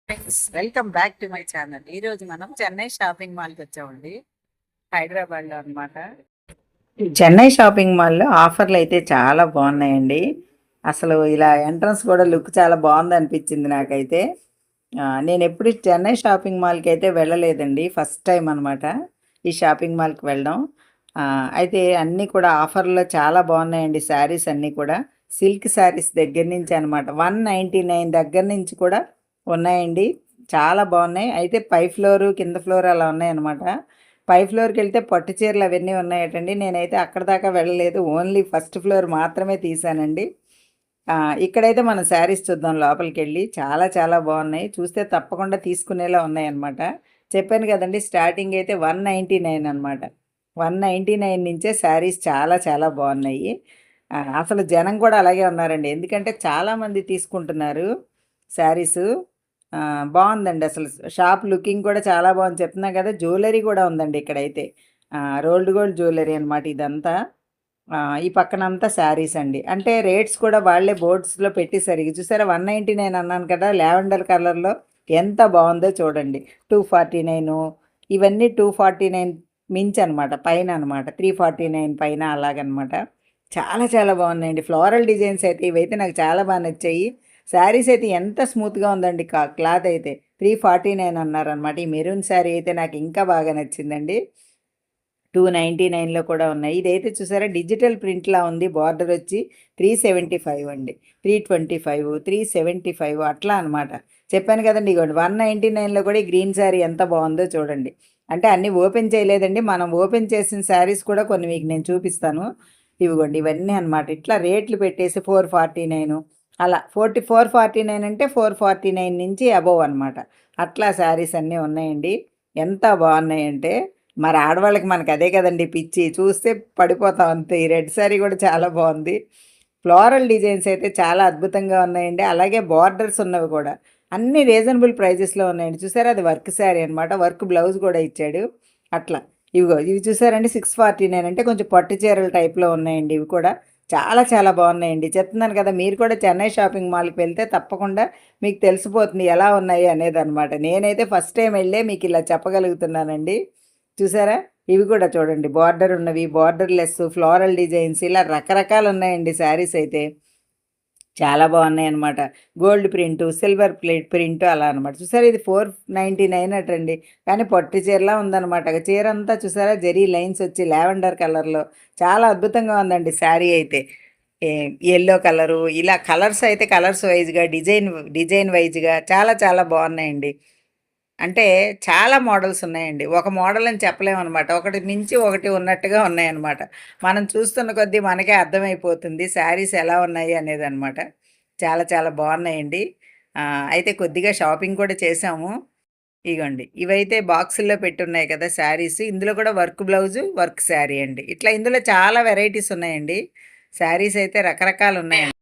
Friends, welcome back to my channel. ఈ రోజు మనం చెన్నై షాపింగ్ మాల్కి వచ్చామండి, హైదరాబాద్ లో అనమాట. చెన్నై షాపింగ్ మాల్లో ఆఫర్లు అయితే చాలా బాగున్నాయండి. అసలు ఇలా ఎంట్రన్స్ కూడా లుక్ చాలా బాగుంది అనిపించింది నాకైతే. నేను ఎప్పుడు చెన్నై షాపింగ్ మాల్కి అయితే వెళ్ళలేదండి, ఫస్ట్ టైం అనమాట ఈ షాపింగ్ మాల్కి వెళ్ళడం. అయితే అన్నీ కూడా ఆఫర్లో చాలా బాగున్నాయండి. శారీస్ అన్నీ కూడా సిల్క్ శారీస్ దగ్గర నుంచి అనమాట 199 దగ్గర నుంచి కూడా ఉన్నాయండి. చాలా బాగున్నాయి. అయితే పై ఫ్లోరు కింద ఫ్లోర్ అలా ఉన్నాయన్నమాట. పై ఫ్లోర్కి వెళ్తే పట్టు చీరలు అవన్నీ ఉన్నాయటండి. నేనైతే అక్కడ దాకా వెళ్ళలేదు, ఓన్లీ ఫస్ట్ ఫ్లోర్ మాత్రమే తీసానండి. ఇక్కడైతే మనం శారీస్ చూద్దాం లోపలికి వెళ్ళి. చాలా చాలా బాగున్నాయి, చూస్తే తప్పకుండా తీసుకునేలా ఉన్నాయన్నమాట. చెప్పాను కదండి, స్టార్టింగ్ అయితే 199 అనమాట. 199 నుంచే శారీస్ చాలా చాలా బాగున్నాయి. అసలు జనం కూడా అలాగే ఉన్నారండి, ఎందుకంటే చాలామంది తీసుకుంటున్నారు శారీసు. బాగుందండి అసలు. షాప్ లుకింగ్ కూడా చాలా బాగుంది. చెప్తున్నా కదా, జ్యువెలరీ కూడా ఉందండి ఇక్కడైతే. రోల్డ్ గోల్డ్ జ్యువెలరీ అనమాట ఇదంతా. ఈ పక్కనంతా శారీస్ అండి. అంటే రేట్స్ కూడా వాళ్ళే బోర్డ్స్లో పెట్టేశారు. ఇది చూసారా, 199 అన్నాను కదా, లావెండర్ కలర్లో ఎంత బాగుందో చూడండి. 249, ఇవన్నీ 249 మించి అనమాట, పైన అనమాట 349 పైన అలాగనమాట. చాలా చాలా బాగున్నాయండి. ఫ్లోరల్ డిజైన్స్ అయితే ఇవైతే నాకు చాలా బాగా నచ్చాయి. శారీస్ అయితే ఎంత స్మూత్గా ఉందండి, క్లాత్ అయితే 349 అన్నారనమాట. ఈ మెరూన్ శారీ అయితే నాకు ఇంకా బాగా నచ్చిందండి. 299లో కూడా ఉన్నాయి. ఇదైతే చూసారా, డిజిటల్ ప్రింట్లా ఉంది. బార్డర్ వచ్చి 375 అండి, 325, 375 అట్లా అనమాట. చెప్పాను కదండి, ఇగోండి 199లో కూడా ఈ గ్రీన్ శారీ ఎంత బాగుందో చూడండి. అంటే అన్నీ ఓపెన్ చేయలేదండి, మనం ఓపెన్ చేసిన శారీస్ కూడా కొన్ని మీకు నేను చూపిస్తాను. ఇవిగోండి ఇవన్నీ అనమాట. ఇట్లా రేట్లు పెట్టేసి 449 అలా 449 అంటే 449 నుంచి అబోవ్ అనమాట. అట్లా శారీస్ అన్నీ ఉన్నాయండి. ఎంత బాగున్నాయంటే, మరి ఆడవాళ్ళకి మనకు అదే కదండి పిచ్చి, చూస్తే పడిపోతాం అంతే. ఈ రెడ్ శారీ కూడా చాలా బాగుంది. ఫ్లోరల్ డిజైన్స్ అయితే చాలా అద్భుతంగా ఉన్నాయండి. అలాగే బార్డర్స్ ఉన్నవి కూడా అన్ని రీజనబుల్ ప్రైజెస్లో ఉన్నాయండి. చూసారా, అది వర్క్ శారీ అనమాట, వర్క్ బ్లౌజ్ కూడా ఇచ్చాడు అట్లా. ఇవి చూసారండి, 649 అంటే కొంచెం పట్టు చీరల టైప్లో ఉన్నాయండి. ఇవి కూడా చాలా చాలా బాగున్నాయండి. చెప్తున్నాను కదా, మీరు కూడా చెన్నై షాపింగ్ మాల్కి వెళ్తే తప్పకుండా మీకు తెలిసిపోతుంది ఎలా ఉన్నాయి అనేది అనమాట. నేనైతే ఫస్ట్ టైం వెళ్ళే మీకు ఇలా చెప్పగలుగుతున్నానండి. చూసారా, ఇవి కూడా చూడండి, బార్డర్ ఉన్నవి, బార్డర్ లెస్, ఫ్లోరల్ డిజైన్స్, ఇలా రకరకాలు ఉన్నాయండి శారీస్ అయితే. చాలా బాగున్నాయి అనమాట. గోల్డ్ ప్రింటు, సిల్వర్ ప్రింటు అలా అనమాట. చూసారా, ఇది 499 అటండి, కానీ పట్టు చీరలా ఉందనమాట. చీర అంతా చూసారా, జెరీ లైన్స్ వచ్చి లావెండర్ కలర్లో చాలా అద్భుతంగా ఉందండి శారీ అయితే. ఎల్లో కలరు, ఇలా కలర్స్ అయితే కలర్స్ వైజ్గా, డిజైన్ డిజైన్ వైజ్గా చాలా చాలా బాగున్నాయండి. అంటే చాలా మోడల్స్ ఉన్నాయండి. ఒక మోడల్ అని చెప్పలేమనమాట, ఒకటి మించి ఒకటి ఉన్నట్టుగా ఉన్నాయన్నమాట. మనం చూస్తున్న కొద్దీ మనకే అర్థమైపోతుంది శారీస్ ఎలా ఉన్నాయి అనేదనమాట. చాలా చాలా బాగున్నాయండి. అయితే కొద్దిగా షాపింగ్ కూడా చేసాము. ఇగోండి, ఇవైతే బాక్సుల్లో పెట్టున్నాయి కదా శారీస్, ఇందులో కూడా వర్క్ బ్లౌజు, వర్క్ శారీ అండి. ఇట్లా ఇందులో చాలా వెరైటీస్ ఉన్నాయండి. శారీస్ అయితే రకరకాలు ఉన్నాయండి.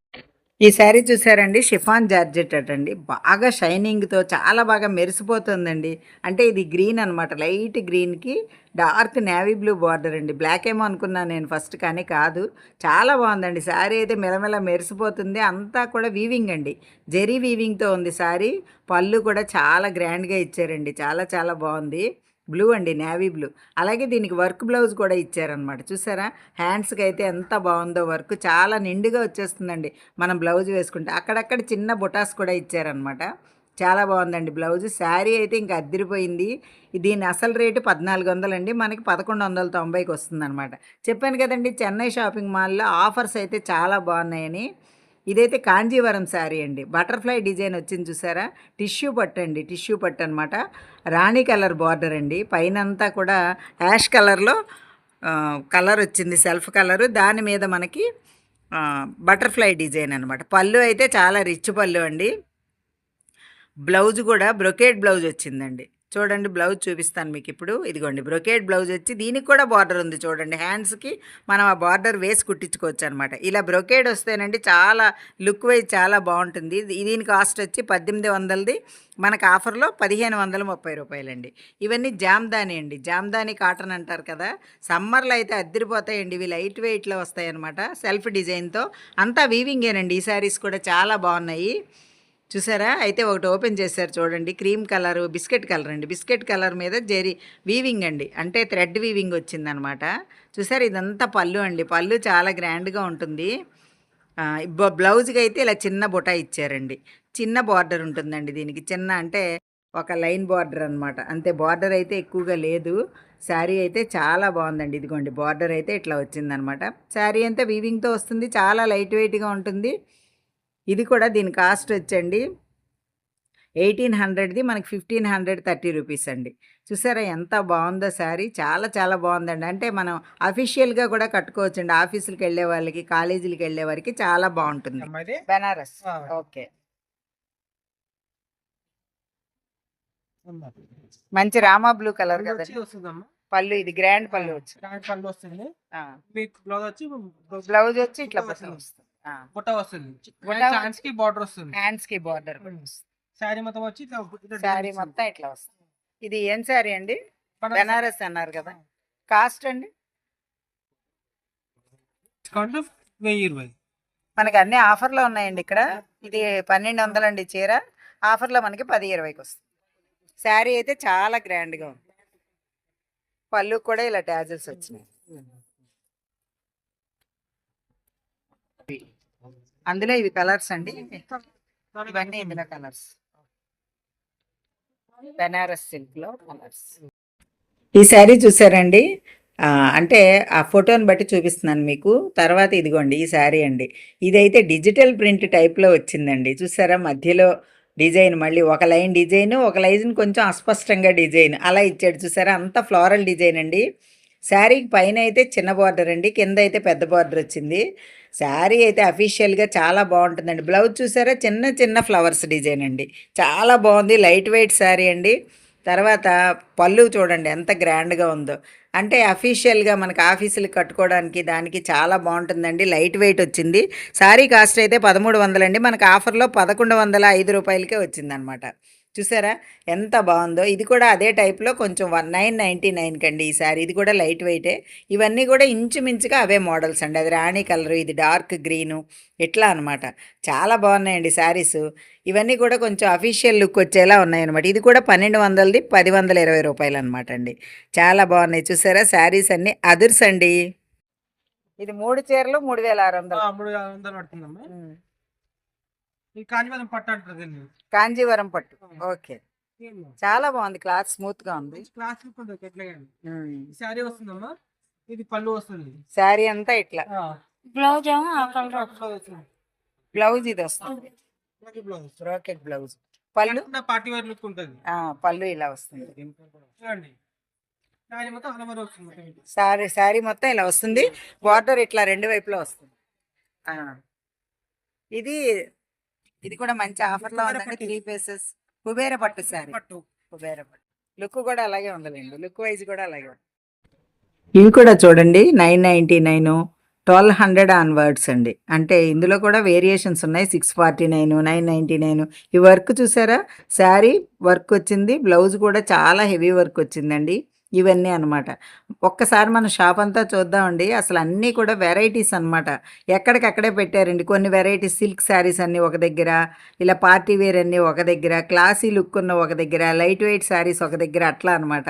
ఈ శారీ చూసారండి, షిఫాన్ జార్జెట్ అటండి, బాగా షైనింగ్తో చాలా బాగా మెరిసిపోతుందండి. అంటే ఇది గ్రీన్ అనమాట, లైట్ గ్రీన్కి డార్క్ నేవీ బ్లూ బార్డర్ అండి. బ్లాక్ ఏమో అనుకున్నాను నేను ఫస్ట్, కానీ కాదు. చాలా బాగుందండి శారీ అయితే, మెలమెల మెరిసిపోతుంది. అంతా కూడా వీవింగ్ అండి, జెరీ వీవింగ్తో ఉంది శారీ. పళ్ళు కూడా చాలా గ్రాండ్గా ఇచ్చారండి, చాలా చాలా బాగుంది. బ్లూ అండి, నేవీ బ్లూ. అలాగే దీనికి వర్క్ బ్లౌజ్ కూడా ఇచ్చారనమాట. చూసారా, హ్యాండ్స్కి అయితే ఎంత బాగుందో వర్క్, చాలా నిండుగా వచ్చేస్తుందండి మనం బ్లౌజ్ వేసుకుంటే. అక్కడక్కడ చిన్న బుటాస్ కూడా ఇచ్చారనమాట. చాలా బాగుందండి బ్లౌజ్. శారీ అయితే ఇంకా అద్దరిపోయింది. దీని అసలు రేటు 1400 అండి, మనకి 1190కి వస్తుందన్నమాట. చెప్పాను కదండి, చెన్నై షాపింగ్ మాల్లో ఆఫర్స్ అయితే చాలా బాగున్నాయని. ఇదైతే కాంజీవరం శారీ అండి, బటర్ఫ్లై డిజైన్ వచ్చింది చూసారా, టిష్యూ పట్టు అండి, టిష్యూ పట్టు అనమాట. రాణి కలర్ బార్డర్ అండి, పైనంతా కూడా యాష్ కలర్లో కలర్ వచ్చింది, సెల్ఫ్ కలరు. దాని మీద మనకి బటర్ఫ్లై డిజైన్ అనమాట. పళ్ళు అయితే చాలా రిచ్ పళ్ళు అండి. బ్లౌజ్ కూడా బ్రొకేడ్ బ్లౌజ్ వచ్చిందండి. చూడండి, బ్లౌజ్ చూపిస్తాను మీకు ఇప్పుడు. ఇదిగోండి, బ్రొకేడ్ బ్లౌజ్ వచ్చి దీనికి కూడా బార్డర్ ఉంది చూడండి. హ్యాండ్స్కి మనం ఆ బార్డర్ వేసి కుట్టించుకోవచ్చు అనమాట. ఇలా బ్రొకేడ్ వస్తేనండి చాలా లుక్ వైజ్ చాలా బాగుంటుంది. దీని కాస్ట్ వచ్చి 1800ది, మనకు ఆఫర్లో 1530 రూపాయలండి. ఇవన్నీ జామ్దాని అండి, జామ్దాని కాటన్ అంటారు కదా, సమ్మర్లో అయితే అద్దరిపోతాయండి. ఇవి లైట్ వెయిట్లో వస్తాయి అనమాట, సెల్ఫ్ డిజైన్తో. అంతా వీవింగేనండి. ఈ శారీస్ కూడా చాలా బాగున్నాయి. చూసారా? అయితే ఒకటి ఓపెన్ చేశారు చూడండి. క్రీమ్ కలరు, బిస్కెట్ కలర్ అండి. బిస్కెట్ కలర్ మీద జెరీ వీవింగ్ అండి. అంటే థ్రెడ్ వీవింగ్ వచ్చిందనమాట. చూసారా? ఇదంతా పళ్ళు అండి. పళ్ళు చాలా గ్రాండ్‌గా ఉంటుంది. బ్లౌజ్‌కి అయితే ఇలా చిన్న బుటా ఇచ్చారండి. చిన్న బార్డర్ ఉంటుందండి దీనికి. చిన్న అంటే ఒక లైన్ బార్డర్ అనమాట. అంతే, బార్డర్ అయితే ఎక్కువగా లేదు. శారీ అయితే చాలా బాగుందండి. ఇదిగోండి బార్డర్ అయితే ఇట్లా వచ్చిందనమాట. శారీ అంతా వీవింగ్‌తో వస్తుంది. చాలా లైట్ వెయిట్‌గా ఉంటుంది. ఇది కూడా దీని కాస్ట్ వచ్చండి 1800ది మనకి 1530 రూపీస్ అండి. చూసారా ఎంత బాగుందో శారీ? చాలా చాలా బాగుందండి. అంటే మనం అఫీషియల్‌గా కూడా కట్టుకోవచ్చండి. ఆఫీసులకి వెళ్ళే వాళ్ళకి, కాలేజీలకి వెళ్ళే వారికి చాలా బాగుంటుంది. అమ్మాయిది బెనారస్. ఓకే. అమ్మా. మంచి రామా బ్లూ కలర్ పళ్ళు కదా వచ్చి వస్తుందమ్మా. పళ్ళు. ఇది గ్రాండ్ పళ్ళు వచ్చి ప్యాంట్ పళ్ళు వస్తుంది. ఆ, మీకు బ్లౌజ్ వచ్చి బ్లౌజ్ వచ్చి ఇట్లా బుట్ట బుట్ట వస్తుంది. వస్తుంది. ఆ, బుట్ట వస్తుంది. బుట్ట హ్యాండ్స్ కి బార్డర్ వస్తుంది. హ్యాండ్స్ కి బార్డర్ శారీ మొత్తం వచ్చి ఇట్లా శారీ మొత్తం ఇట్లా వస్తుంది. ఇది ఏం శారీ అండి? బెనారస్ అన్నారు కదా. కాస్ట్ అండి? డిస్కౌంట్ 1020. మనకి అన్ని ఆఫర్లో ఉన్నాయండి ఇక్కడ. ఇది 1200 అండి చీర. ఆఫర్లో మనకి 10-20కి వస్తుంది. శారీ అయితే చాలా గ్రాండ్గా ఉంది. పళ్ళు కూడా ఇలా ట్యాజల్స్ వచ్చినాయి. అందులో ఇవి కలర్స్ అండి. ఇవన్నీ ఇందులో కలర్స్. బెనారస్ సిల్క్లో కలర్స్. ఈ శారీ చూసారండి? అంటే ఆ ఫోటోని బట్టి చూపిస్తున్నాను మీకు. తర్వాత ఇదిగోండి ఈ శారీ అండి. ఇదైతే డిజిటల్ ప్రింట్ టైప్లో వచ్చిందండి. చూసారా? మధ్యలో డిజైన్ మళ్ళీ ఒక లైన్ డిజైన్, ఒక లైన్ కొంచెం అస్పష్టంగా డిజైన్ అలా ఇచ్చాడు. చూసారా? అంత ఫ్లోరల్ డిజైన్ అండి. శారీకి పైన అయితే చిన్న బార్డర్ అండి, కింద అయితే పెద్ద బార్డర్ వచ్చింది. శారీ అయితే అఫీషియల్గా చాలా బాగుంటుందండి. బ్లౌజ్ చూసారా? చిన్న చిన్న ఫ్లవర్స్ డిజైన్ అండి. చాలా బాగుంది. లైట్ వెయిట్ శారీ అండి. తర్వాత పళ్ళు చూడండి ఎంత గ్రాండ్గా ఉందో. అంటే అఫీషియల్గా మనకి ఆఫీసులకు కట్టుకోవడానికి దానికి చాలా బాగుంటుందండి. లైట్ వెయిట్ వచ్చింది. శారీ కాస్ట్ అయితే 1300 అండి. మనకి ఆఫర్లో 1105 రూపాయలకే వచ్చిందనమాట. చూసారా ఎంత బాగుందో? ఇది కూడా అదే టైప్లో కొంచెం 999 కండి ఈ శారీ. ఇది కూడా లైట్ వెయిటే. ఇవన్నీ కూడా ఇంచుమించుగా అవే మోడల్స్ అండి. అది రాణి కలరు, ఇది డార్క్ గ్రీను, ఇట్లా అనమాట. చాలా బాగున్నాయండి శారీస్. ఇవన్నీ కూడా కొంచెం అఫీషియల్ లుక్ వచ్చేలా ఉన్నాయన్నమాట. ఇది కూడా 1200ది 1020 రూపాయలు అనమాట అండి. చాలా బాగున్నాయి. చూసారా? శారీస్ అన్నీ అదర్స్ అండి. ఇది 3 చీరలు 3600. 3600 పడుతుందమ్మా. ఈ కాంజీవరం పట్టు అంటారు దీన్ని. కాంజీవరం పట్టు. ఓకే. చాలా బాగుంది. క్లాత్ స్మూత్ గా ఉంది. క్లాస్ లుక్ ఉంటుంది ఎట్లాగా. ఈ శారీ వస్తుందమ్మా. ఇది పళ్ళు వస్తుంది. శారీ అంతా ఇట్లా. బ్లౌజ్ బ్లౌజ్ ఇది వస్తుంది. Blouse brocade blouse. పళ్ళు పార్టీ వేర్ లుక్ ఉంటుంది. పళ్ళు ఇలా వస్తుంది. చూడండి శారీ మొత్తం అలమర వస్తుంది. శారీ మొత్తం ఇలా వస్తుంది. బార్డర్ ఇట్లా రెండు వైపులా వస్తుంది. ఇది ఇది కూడా మంచి ఆఫర్లో ఉందండి. 3 పీసెస్ కుబేర పట్టు శారీ. కుబేర పట్టు లుక్ కూడా అలాగే ఉందండి. లుక్ వైజ్ కూడా అలాగే ఉంది. ఇవి కూడా చూడండి 999, 1200 ఆన్వర్డ్స్ అండి. అంటే ఇందులో కూడా వేరియేషన్స్ ఉన్నాయి. 649, 999. ఈ వర్క్ చూసారా? శారీ వర్క్ వచ్చింది. బ్లౌజ్ కూడా చాలా హెవీ వర్క్ వచ్చిందండి. ఇవన్నీ అనమాట. ఒక్కసారి మన షాప్ అంతా చూద్దామండి. అసలు అన్నీ కూడా వెరైటీస్ అనమాట. ఎక్కడికక్కడే పెట్టారండి. కొన్ని వెరైటీస్ సిల్క్ శారీస్ అన్నీ ఒక దగ్గర, ఇలా పార్టీ వేర్ అన్నీ ఒక దగ్గర, క్లాసీ లుక్ ఉన్న ఒక దగ్గర, లైట్ వెయిట్ శారీస్ ఒక దగ్గర, అట్లా అనమాట.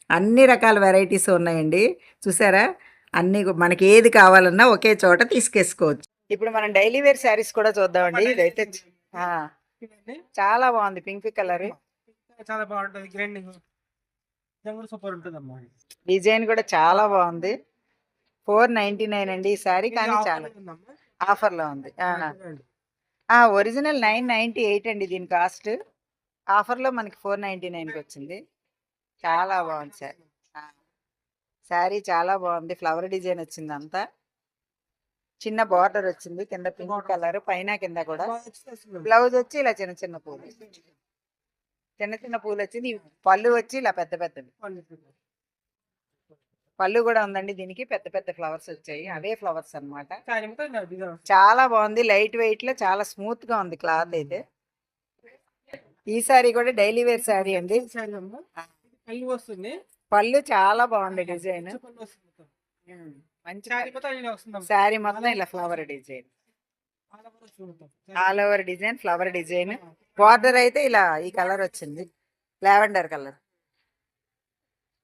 అన్ని రకాల వెరైటీస్ ఉన్నాయండి. చూసారా? అన్నీ మనకి ఏది కావాలన్నా ఒకే చోట తీసుకేసుకోవచ్చు. ఇప్పుడు మనం డైలీ వేర్ శారీస్ కూడా చూద్దామండి. ఇదైతే చాలా బాగుంది. పింక్ కలర్ చాలా బాగుంటుంది. గ్రైండింగ్ సూపర్ ఉంటుందమ్మా. డిజైన్ కూడా చాలా బాగుంది. 499 అండి ఈ శారీ. కానీ చాలా ఆఫర్లో ఉంది. ఒరిజినల్ 998 అండి దీని కాస్ట్. ఆఫర్లో మనకి 499కి వచ్చింది. చాలా బాగుంది శారీ. శారీ చాలా బాగుంది. ఫ్లవర్ డిజైన్ వచ్చింది. అంతా చిన్న బార్డర్ వచ్చింది. కింద పింక్ కలర్, పైన కింద కూడా. బ్లౌజ్ వచ్చి ఇలా చిన్న చిన్న పూలు, చిన్న చిన్న పూలు వచ్చింది. పళ్ళు వచ్చి ఇలా పెద్ద పెద్దవి. పళ్ళు కూడా ఉందండి దీనికి. పెద్ద పెద్ద ఫ్లవర్స్ వచ్చాయి. అవే ఫ్లవర్స్ అనమాట. చాలా బాగుంది. లైట్ వెయిట్ లో చాలా స్మూత్ గా ఉంది క్లాత్ అయితే. ఈ సారీ కూడా డైలీ వేర్ శారీ అండి. పళ్ళు చాలా బాగుంది. డిజైన్ మంచి శారీ మొత్తం ఇలా flower design, all over design, flower design. Border అయితే ఇలా ఈ కలర్ వచ్చింది, లావెండర్ కలర్.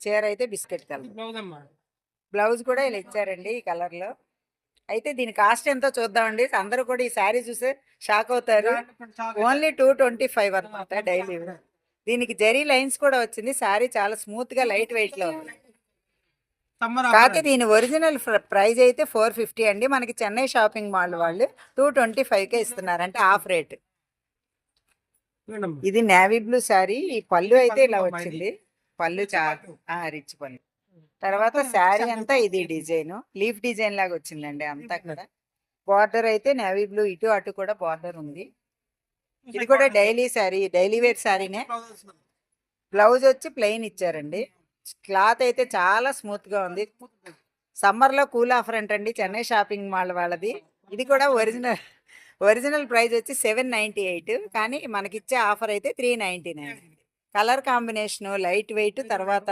చీర అయితే బిస్కెట్ కలర్. బ్లౌజ్ అమ్మా. బ్లౌజ్ కూడా ఇలా ఇచ్చారండి ఈ కలర్ లో. అయితే దీని కాస్ట్ ఎంతో చూద్దామండి. అందరూ కూడా ఈ శారీ చూస్తే షాక్ అవుతారు. ఓన్లీ 225 అనమాట డైలీ. దీనికి జరీ లైన్స్ కూడా వచ్చింది. శారీ చాలా స్మూత్ గా లైట్ వెయిట్ లో ఉంది. సమ్మర్ కాకపోతే దీని ఒరిజినల్ ప్రైస్ అయితే 450 అండి. మనకి చెన్నై షాపింగ్ మాల్ వాళ్ళు 225కే ఇస్తున్నారు, అంటే హాఫ్ రేట్. ఇది నేవీ బ్లూ శారీ. ఈ పళ్ళు అయితే ఇలా వచ్చింది. పళ్ళు చాలా రిచ్ పళ్ళు. తర్వాత శారీ అంతా ఇది డిజైన్, లీఫ్ డిజైన్ లాగా వచ్చిందండి అంతా కూడా. బార్డర్ అయితే నేవీ బ్లూ, ఇటు అటు కూడా బార్డర్ ఉంది. ఇది కూడా డైలీ శారీ, డైలీ వేర్ శారీనే. బ్లౌజ్ వచ్చి ప్లెయిన్ ఇచ్చారండి. క్లాత్ అయితే చాలా స్మూత్ గా ఉంది. సమ్మర్ లో కూల్ ఆఫర్ అంటండి చెన్నై షాపింగ్ మాల్ వాళ్ళది. ఇది కూడా ఒరిజినల్ ప్రైస్ వచ్చి 798, కానీ మనకిచ్చే ఆఫర్ అయితే 399. కలర్ కాంబినేషన్ లైట్ వెయిట్, తర్వాత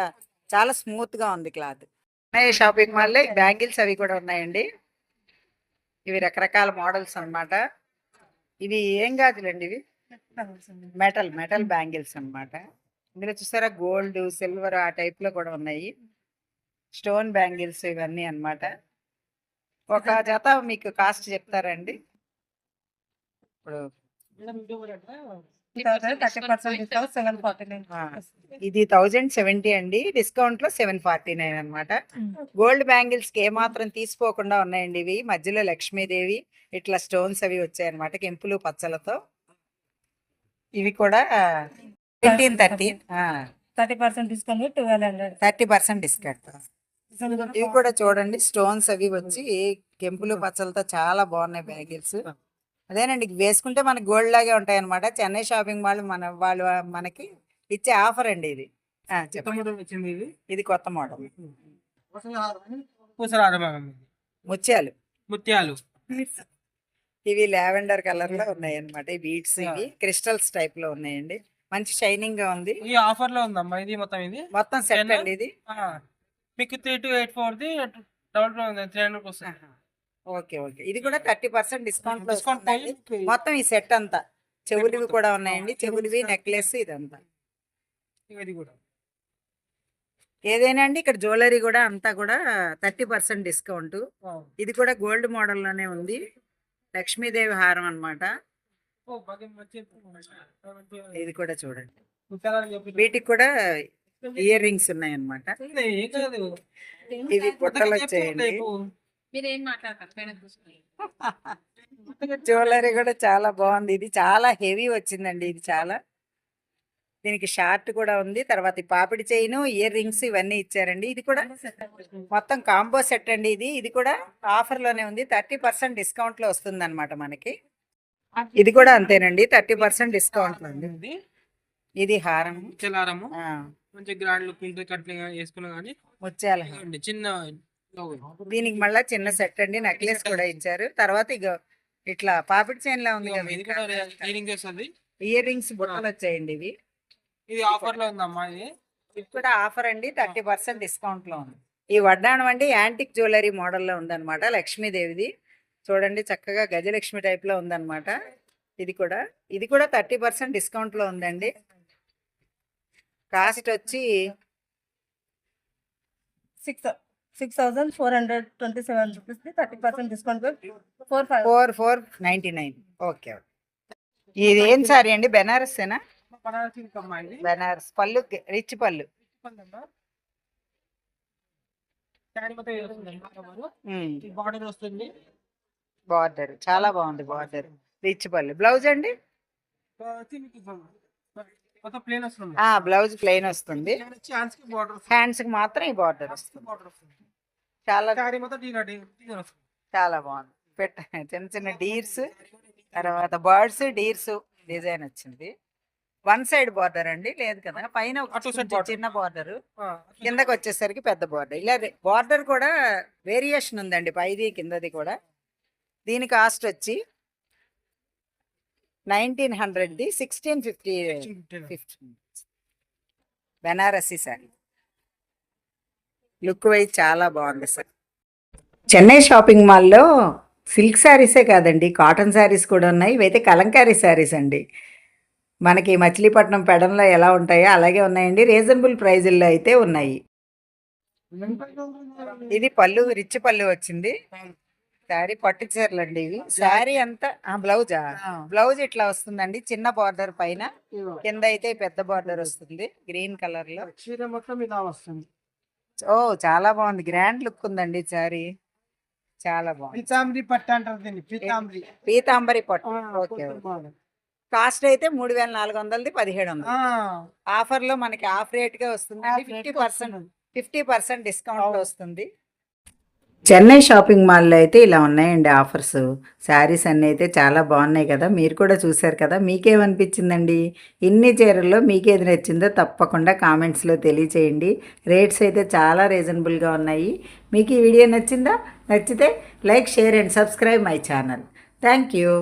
చాలా స్మూత్ గా ఉంది క్లాత్. చెన్నై షాపింగ్ మాల్ లో బ్యాంగిల్స్ అవి కూడా ఉన్నాయండి. ఇవి రకరకాల మోడల్స్ అన్నమాట. ఇవి ఏం గాజులండి? ఇవి మెటల్ బ్యాంగిల్స్ అన్నమాట. ఇందులో చూసారా గోల్డ్, సిల్వర్ ఆ టైప్ లో కూడా ఉన్నాయి. స్టోన్ బ్యాంగిల్స్ ఇవన్నీ అన్నమాట. ఒక జత మీకు కాస్ట్ చెప్తారండి? ఇప్పుడు ఇది 1070 అండి, డిస్కౌంట్ లో 749 అన్నమాట. గోల్డ్ బ్యాంగిల్స్ కి ఏమాత్రం తీసిపోకుండా ఉన్నాయండి. ఇవి మధ్యలో లక్ష్మీదేవి ఇట్లా స్టోన్స్ అవి వచ్చాయన్నమాట, కెంపులు పచ్చలతో. ఇవి కూడా 30% డిస్కౌంట్ 1200. 30% డిస్కౌంట్. ఇవి కూడా చూడండి, స్టోన్స్ అవి వచ్చి కెంపులు పచ్చలతో చాలా బాగున్నాయి బ్యాంగిల్స్. అదేనండి, వేసుకుంటే మనకి గోల్డ్ లాగే ఉంటాయి అనమాట. చెన్నై షాపింగ్ మాల్ వాళ్ళు మనకి ఇచ్చే ఆఫర్ అండి ఇది. చెప్పండి. ఇది కొత్త మోడల్ ముత్యాలు. ఇవి లావెండర్ కలర్ లో ఉన్నాయి అనమాట. ఈ బీడ్స్ ఇవి క్రిస్టల్స్ టైప్ లో ఉన్నాయండి. మంచి షైనింగ్ గా ఉంది. ఈ ఆఫర్ లో ఉందమ్మా. ఇది మొత్తం సెట్ అండి. ఇది మీకు 3284 డబుల్ 300 వస్తుంది. ఓకే. ఇది కూడా 30% డిస్కౌంట్ లో వస్తుందండి. మొత్తం ఈ సెట్ అంతా. చెవులివి కూడా ఉన్నాయండి, చెవులివి, నెక్లెస్, ఇదంతా. ఇది కూడా ఏదైనా అండి, ఇక్కడ జ్యువెలరీ కూడా అంతా కూడా 30% డిస్కౌంట్. ఇది కూడా గోల్డ్ మోడల్ లోనే ఉంది. లక్ష్మీదేవి హారం అన్నమాట. ఇది కూడా చూడండి. వీటికి కూడా ఇయర్ రింగ్స్ ఉన్నాయి అన్నమాట. ఇవి బుట్టలు వచ్చాయండి. జ్యువెలరీ కూడా చాలా బాగుంది. ఇది చాలా హెవీ వచ్చిందండి. ఇది చాలా, దీనికి షార్ట్ కూడా ఉంది. తర్వాత ఈ పాపిడి చైన్, ఇయర్ రింగ్స్ ఇవన్నీ ఇచ్చారండి. ఇది కూడా మొత్తం కాంబో సెట్ అండి. ఇది కూడా ఆఫర్ లోనే ఉంది. 30% డిస్కౌంట్ లో వస్తుంది అనమాట మనకి. ఇది కూడా అంతేనండి, 30% డిస్కౌంట్ లో ఉంది. ఇది హారం, మంచి గ్రాండ్ లుక్ కట్టింగ్ చేసుకున్నా గానీ ముత్యాల చిన్న. దీనికి మళ్ళా చిన్న సెట్ అండి, నెక్లెస్ కూడా ఇచ్చారు. తర్వాత ఇక ఇట్లా పాపిడి చైన్ లా ఉంది కదా, ఇయర్ రింగ్స్ బుట్టలు వచ్చాయండి. ఇది ఆఫర్ లో ఉందమ్మా. ఇది కూడా ఆఫర్ అండి, 30% డిస్కౌంట్ లో ఉంది. ఈ వడ్డాణం అండి యాంటిక్ జ్యువెలరీ మోడల్ లో ఉందన్నమాట. లక్ష్మీదేవిది చూడండి, చక్కగా గజలక్ష్మి టైప్ లో ఉందన్నమాట. ఇది కూడా 30% డిస్కౌంట్ లో ఉందండి. కాస్ట్ వచ్చి 6427 రూపీస్. 30% డిస్కౌంట్ 4499. ఓకే. ఇది ఏం సారీ అండి? బెనారస్సేనా? బెనారస్ పళ్ళు, రిచ్ పళ్ళు. బార్డర్ చాలా బాగుంది. బార్డర్ రిచ్ పళ్ళు. బ్లౌజ్ అండి? బ్లౌజ్ ప్లెయిన్ వస్తుంది. హ్యాండ్స్ కి మాత్రం ఈ బార్డర్ వస్తుంది. చాలా బాగుంది. చిన్న చిన్న డీర్స్, తర్వాత బర్డ్స్, డీర్స్ డిజైన్ వచ్చింది. వన్ సైడ్ బార్డర్ అండి, లేదు కదా, పైన చిన్న బార్డర్, కిందకి వచ్చేసరికి పెద్ద బార్డర్. ఇలా బార్డర్ కూడా వేరియేషన్ ఉందండి, పైది కిందది కూడా. దీని కాస్ట్ వచ్చి 1900ది 1650 బెనారసీ సారీ. లుక్ వైజ్ చాలా బాగుంది సార్. చెన్నై షాపింగ్ మాల్లో సిల్క్ శారీసే కాదండి, కాటన్ శారీస్ కూడా ఉన్నాయి. ఇవైతే కలంకారీ శారీస్ అండి. మనకి మచిలీపట్నం పెడంలో ఎలా ఉంటాయో అలాగే ఉన్నాయండి. రీజనబుల్ ప్రైజుల్లో అయితే ఉన్నాయి. ఇది పళ్ళు రిచ్ పళ్ళు వచ్చింది. శారీ పట్టు చీరలు అండి ఇవి. శారీ అంతా బ్లౌజా? బ్లౌజ్ ఇట్లా వస్తుందండి, చిన్న బార్డర్ పైన, కింద అయితే పెద్ద బార్డర్ వస్తుంది గ్రీన్ కలర్ లో. చీర మొత్తం ఇలా వస్తుంది. ఓ చాలా బాగుంది, గ్రాండ్ లుక్ ఉందండి శారీ, చాలా బాగుంది. పీతాంబరి పట్టు అంటారు దీన్ని, పీతాంబరి. పీతాంబరి పట్టు. ఓకే. కాస్ట్ అయితే 3400 1700. ఆఫర్ లో మనకి ఆఫ్ రేట్ గా వస్తుంది. 50% డిస్కౌంట్ వస్తుంది. చెన్నై షాపింగ్ మాల్లో అయితే ఇలా ఉన్నాయండి ఆఫర్స్. శారీస్ అన్నీ అయితే చాలా బాగున్నాయి కదా, మీరు కూడా చూశారు కదా. మీకేమనిపించిందండి? ఇన్ని చీరల్లో మీకేది నచ్చిందో తప్పకుండా కామెంట్స్లో తెలియచేయండి. రేట్స్ అయితే చాలా రీజనబుల్గా ఉన్నాయి. మీకు ఈ వీడియో నచ్చిందా? నచ్చితే like, share and subscribe my channel. Thank you.